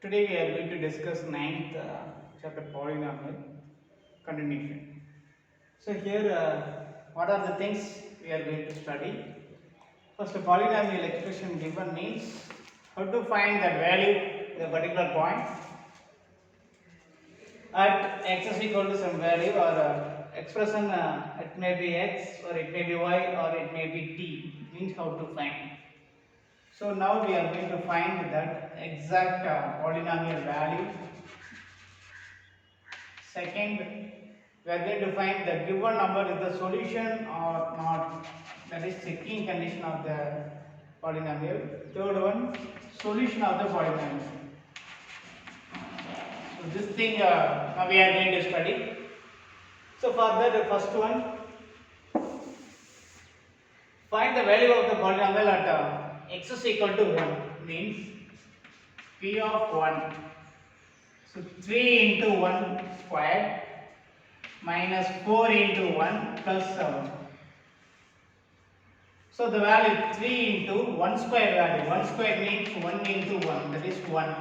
Today we are going to discuss ninth chapter polynomial continuation. So here what are the things we are going to study? First, a polynomial expression given means how to find that value at a particular point at x is equal to some value or expression it may be x or it may be y or it may be t means how to find. So now we are going to find that exact polynomial value. Second, we are going to find the given number is the solution or not. That is checking condition of the polynomial. Third one, solution of the polynomial. So this thing now we are going to study. So for that, the first one, find the value of the polynomial at x is equal to 1 means p of 1. So 3 into 1 square minus 4 into 1 plus 7. So the value 3 into 1 square value. 1 square means 1 into 1, that is 1.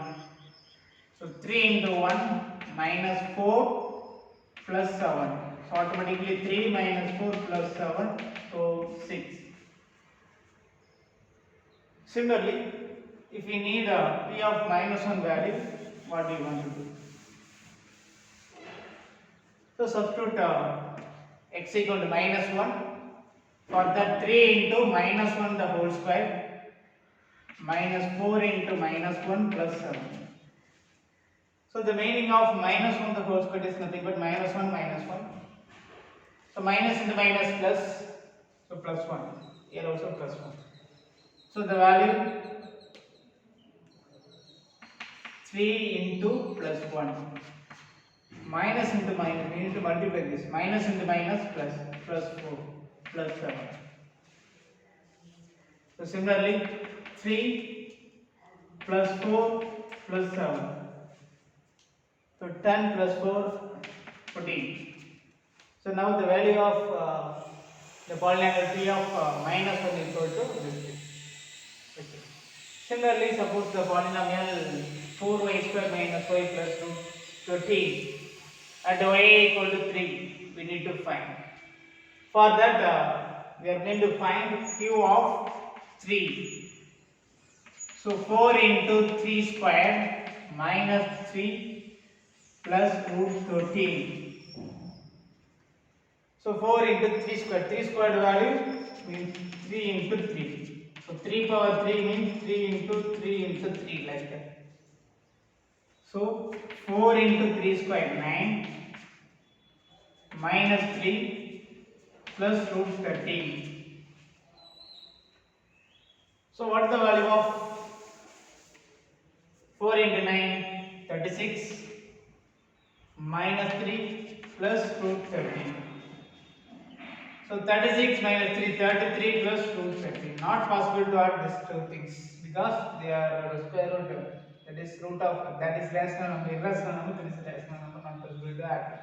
So 3 into 1 minus 4 plus 7. So automatically 3 minus 4 plus 7, so 6. Similarly, if we need a p of minus 1 value, what do you want to do? So substitute x equal to minus 1. For that 3 into minus 1 the whole square minus 4 into minus 1 plus 7. So the meaning of minus 1 the whole square is nothing but minus 1 minus 1. So minus into minus plus, so plus 1. Here also plus 1. So the value 3 into plus 1. Minus into minus, we need to multiply this. Minus into minus plus 4 plus 7. So similarly 3 plus 4 plus 7. So 10 plus 4 14. So now the value of the polynomial p of minus 1 is equal to this. Okay. Similarly, suppose the polynomial 4y square minus y plus root 13 at y equal to 3 we need to find. For that we are going to find q of 3. So 4 into 3 square minus 3 plus root 13. So 4 into 3 square. 3 squared value means 3 into 3. So 3 power 3 means 3 into 3 into 3 like that. So 4 into 3 square 9 minus 3 plus root 13. So what is the value of 4 into 9? 36 minus 3 plus root 13. So 36 minus 3, 33 plus root 13. Not possible to add these two things because they are square root. That is root of, that is rational number, irrational number, that is rational number, not possible to add.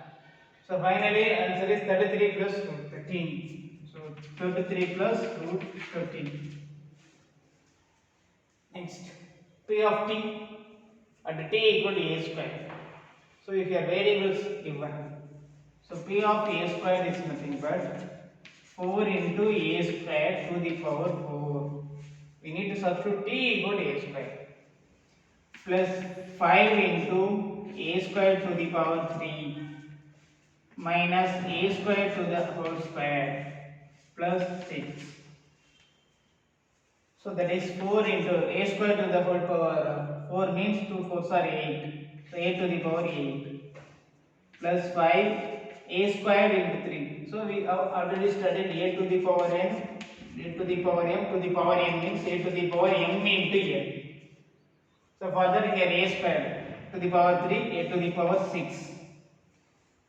So finally answer is 33 plus root 13. So 33 plus root 13. Next, p of t at t equal to a square. So if your variables given, so p of a square is nothing but 4 into a square to the power 4. We need to substitute t equal to a square plus 5 into a square to the power 3 minus a square to the whole square plus 6. So that is 4 into a square to the whole power 4 means 2 4s are 8. So 8 to the power 8 plus 5 a square into 3. So we have already studied a to the power n, a to the power m to the power n means a to the power m into n. So further here a square to the power 3, a to the power 6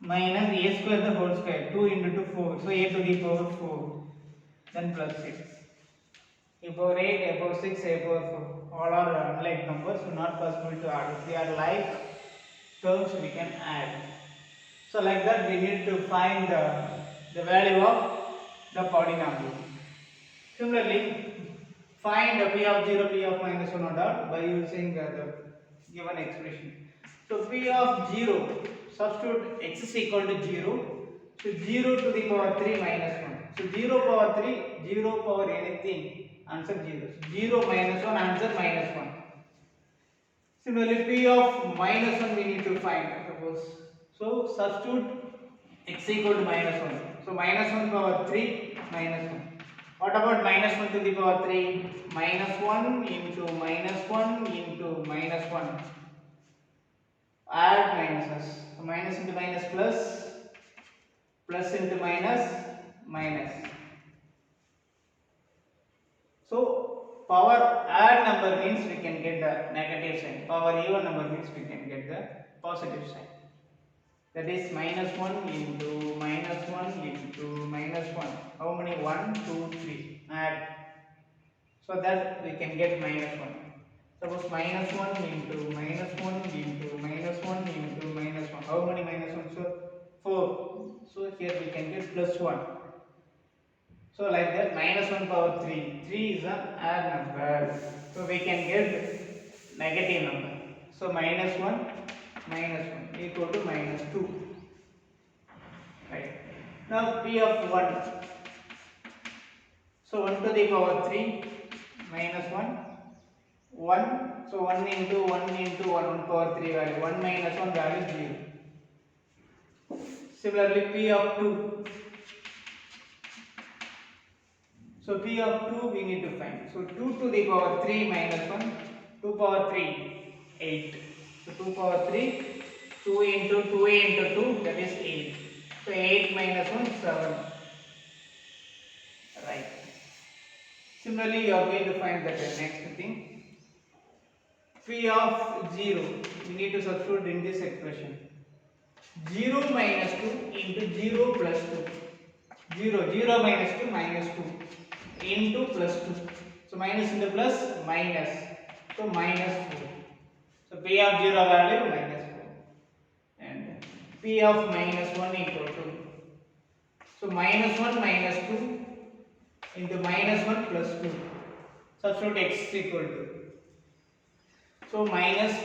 minus a square the whole square 2 into 2 4. So a to the power 4 then plus 6. A power 8, a power 6, a power 4. All are unlike numbers, so not possible to add. If they are like terms, we can add. So like that, we need to find the value of the polynomial. Similarly, find p of 0, p of minus 1 or dot by using the given expression. So p of 0, substitute x is equal to 0. So 0 to the power 3 minus 1. So 0 power 3, 0 power anything, answer 0. So 0 minus 1, answer minus 1. Similarly, p of minus 1 we need to find, suppose. So substitute x equal to minus 1. So minus 1 power 3 minus 1. What about minus 1 to the power 3? Minus 1 into minus 1 into minus 1. Add minuses. So minus into minus plus, plus into minus, minus. So power add number means we can get the negative sign. Power even number means we can get the positive sign. That is minus 1 into minus 1 into minus 1. How many? 1, 2, 3. Add. So that we can get minus 1. Suppose minus 1 into minus 1 into minus 1 into minus 1. How many minus 1? So 4. So here we can get plus 1. So like that, minus 1 power 3. 3 is an odd number. So we can get negative number. So minus 1 equal to minus 2. Right. Now p of 1. So 1 to the power 3 minus 1. 1. So 1 into 1 into 1 power 3 value. 1 minus 1 value 0. Similarly, p of 2. So p of 2 we need to find. So 2 to the power 3 minus 1. 2 power 3, 8. So 2 power 3, 2 into 2 into 2, that is 8. So 8 minus 1, 7. Right. Similarly, you are going to find that next thing. P of 0, we need to substitute in this expression. 0 minus 2 into 0 plus 2. 0 minus 2 minus 2 into plus 2. So minus into plus minus. So minus 4. So P of 0 value minus 4. And P of minus 1 equal to. So minus 1 minus 2 into minus 1 plus 2. Substitute x equal to. So minus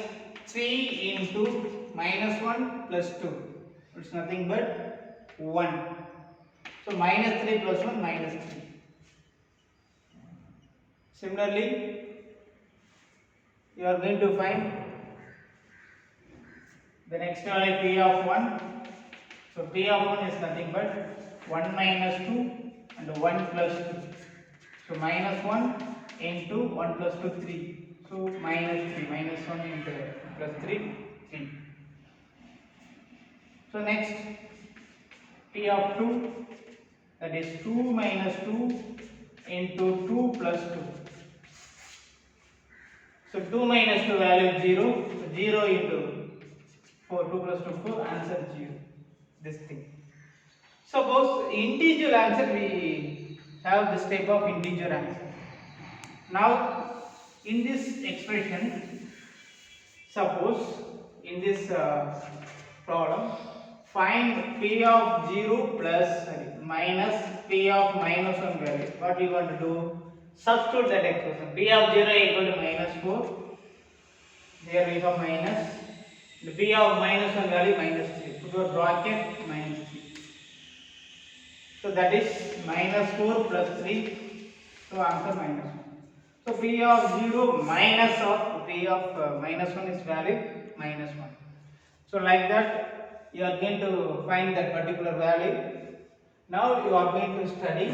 3 into minus 1 plus 2. It's nothing but 1. So minus 3 plus 1 minus 3. Similarly, you are going to find the next one is p of 1. So p of 1 is nothing but 1 minus 2 and 1 plus 2. So minus 1 into 1 plus 2, 3. So minus 3, minus 1 into plus 3, 3. So next, p of 2, that is 2 minus 2 into 2 plus 2. So 2 minus 2 value 0. So 0 into 4, 2 plus 2, 4, answer 0. This thing. Suppose integer answer, we have this type of integer answer. Now, in this expression, suppose in this problem, find p of 0 plus minus p of minus 1 value. What we want to do? Substitute that expression. P of 0 equal to minus 4. There we have minus. The p of minus 1 value minus 3. Put a bracket minus 3. So that is minus 4 plus 3. So answer minus 1. So p of 0 minus of p of minus 1 is value minus 1. So like that you are going to find that particular value. Now you are going to study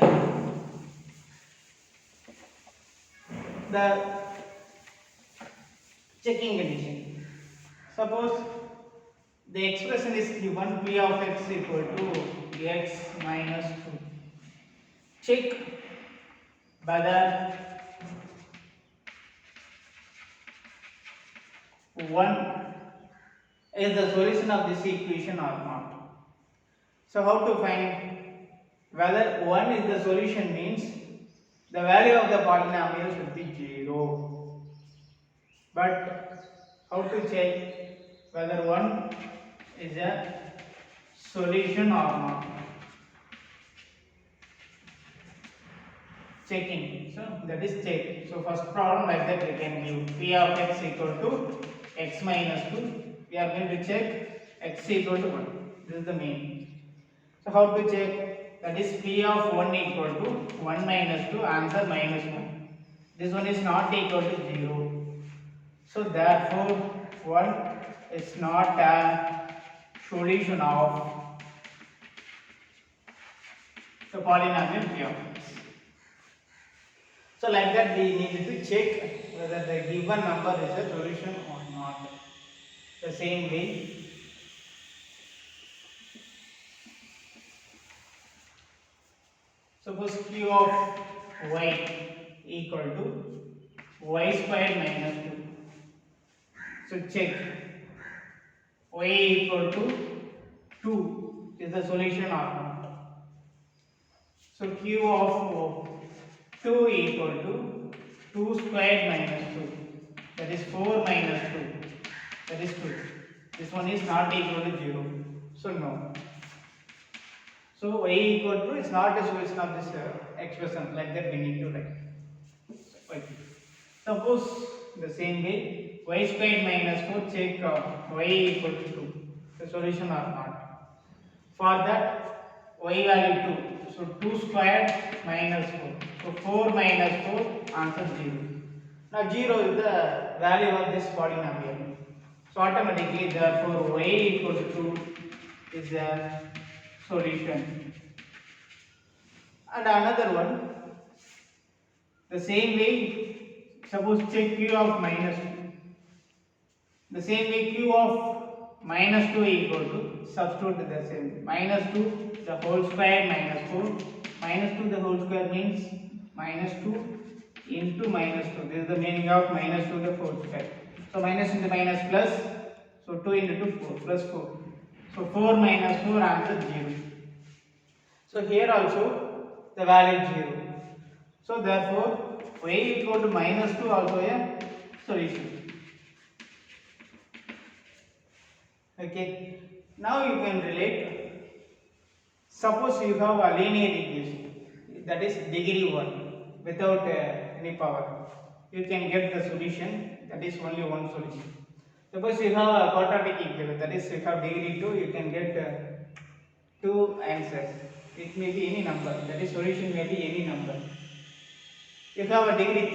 the checking condition. Suppose the expression is given p of x equal to x minus 2. Check whether 1 is the solution of this equation or not. So how to find whether 1 is the solution means the value of the polynomial should be 0. But how to check whether 1 is a solution or not? Checking. So that is check. So first problem like that we can give p of x equal to x x minus 2, we are going to check x equal to 1. This is the main. So how to check? That is p of 1 equal to 1 minus 2, answer minus 1. This one is not equal to 0. So therefore 1 is not a solution of the polynomial p of x. So like that we need to check whether the given number is a solution or not. The same way, suppose q of y equal to y squared minus 2. So check y equal to 2 is the solution or not. So q of 2 equal to 2 squared minus 2, that is 4 minus 2, that is 2. This one is not equal to 0, so no. So y equal to is not a solution of this expression, like that we need to write. Okay. Suppose the same way, y squared minus 4, check y equal to 2, the solution or not. For that, y value 2, so 2 squared minus 4, so 4 minus 4, answer 0. Now 0 is the value of this polynomial, so automatically therefore y equal to 2 is the solution. And another one, the same way, suppose check q of minus 2. The same way, q of minus 2 equal to, substitute the same, minus 2 the whole square minus 4, minus 2 the whole square means minus 2 into minus 2. This is the meaning of minus 2 the whole square. So minus into minus plus, so 2 into 2 4 plus 4. So 4 minus 4, answer 0. So here also the value 0. So therefore y equal to minus 2 also a solution. Okay. Now you can relate. Suppose you have a linear equation, that is degree 1 without any power. You can get the solution, that is only one solution. Suppose you have a quadratic equation, that is you have degree 2, you can get two answers. It may be any number, that is solution may be any number. If you have a degree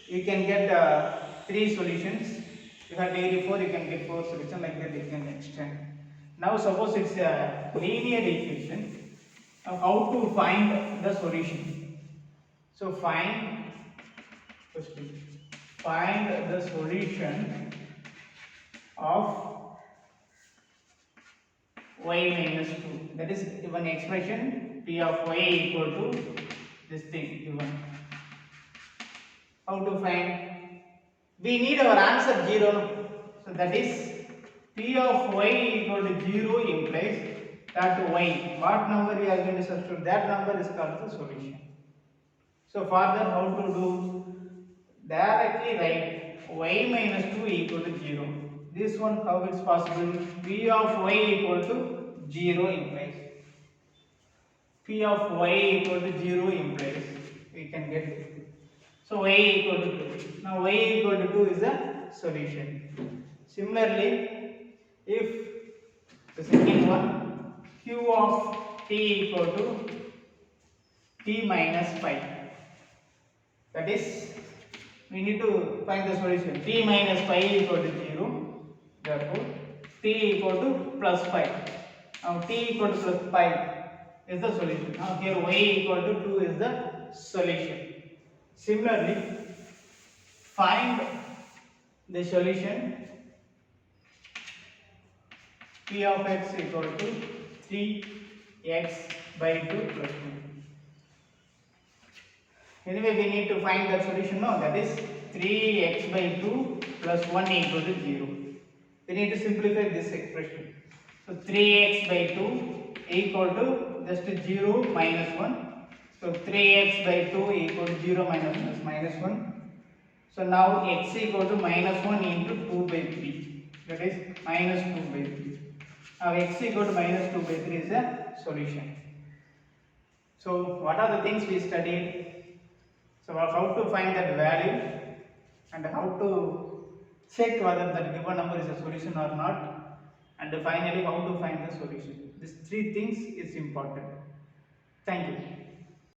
3, you can get 3 solutions. If you have degree 4, you can get 4 solutions, like that you can extend. Now suppose it's a linear equation, how to find the solution? So find the solution of y minus 2. That is given expression p of y equal to this thing given. How to find? We need our answer 0. So that is p of y equal to 0 implies that y, what number we are going to substitute, that number is called the solution. So further how to do? Directly write y minus 2 equal to 0. This one how it's possible? P of y equal to 0 implies. P of y equal to 0 implies. We can get it. So y equal to 2. Now y equal to 2 is the solution. Similarly, if the second one, q of t equal to t minus 5. That is, we need to find the solution. T minus 5 equal to 0. Therefore, t equal to plus 5. Now t equal to plus 5 is the solution. Now here y equal to 2 is the solution. Similarly, find the solution p of x equal to 3x by 2 plus 2. Anyway, we need to find the solution now, that is 3x by 2 plus 1 equal to 0. We need to simplify this expression. So 3x by 2 equal to just 0 minus 1. So 3x by 2 equal to 0 minus 1 is minus 1. So now x equal to minus 1 into 2 by 3. That is minus 2 by 3. Now x equal to minus 2 by 3 is a solution. So what are the things we studied? So how to find that value and how to check whether that given number is a solution or not, and finally how to find the solution. These three things is important. Thank you.